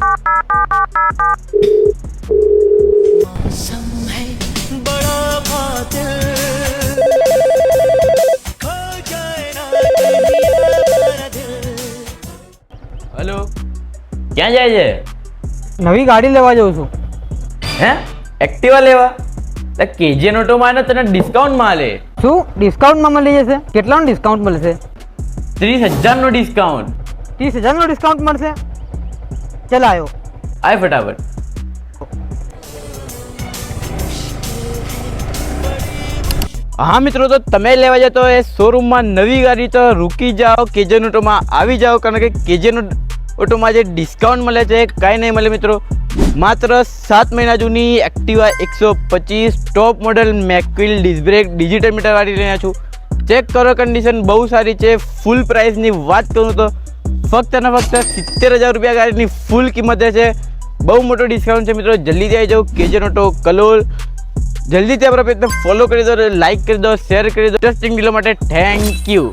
Hello, ક્યાં જાય છે? નવી ગાડી લેવા જાઉં છું. હે, એક્ટિવા લેવા? કેજીએન ઓટોમાં ને તને ડિસ્કાઉન્ટમાં લે. શું ડિસ્કાઉન્ટમાં મળી જશે? કેટલાનું ડિસ્કાઉન્ટ મળશે? 30,000 નો ડિસ્કાઉન્ટ. 30,000નો ડિસ્કાઉન્ટ મળશે? ચાલ આવ્યો. આય ફટાફટ. હા મિત્રો, તો તમે લેવા જાય તો એ શોરૂમમાં નવી ગાડી તો રૂકી જાઓ, કેજીએન ઓટોમાં આવી જાઓ, કારણ કે કેજીએન ઓટોમાં જે ડિસ્કાઉન્ટ મળે છે કાંઈ નહીં મળે મિત્રો. માત્ર 7 મહિના જૂની Activa 125 top model mag wheel disc brake digital meter વાળી રહ્યા છું. ચેક કરો, કન્ડિશન બહુ સારી છે. ફૂલ પ્રાઇસની વાત કરું તો ફક્ત અને ફક્ત 70,000 રૂપિયા ગાડીની ફૂલ કિંમત છે. બહુ મોટો ડિસ્કાઉન્ટ છે મિત્રો. જલ્દીથી આવી જાઓ કેજીએન ઓટો કલોલ. જલ્દીથી આપણા પેજને ફોલો કરી દો, લાઇક કરી દો, શેર કરી દો. ઇન્ટરેસ્ટિંગ વિડીયો માટે થેન્ક યુ.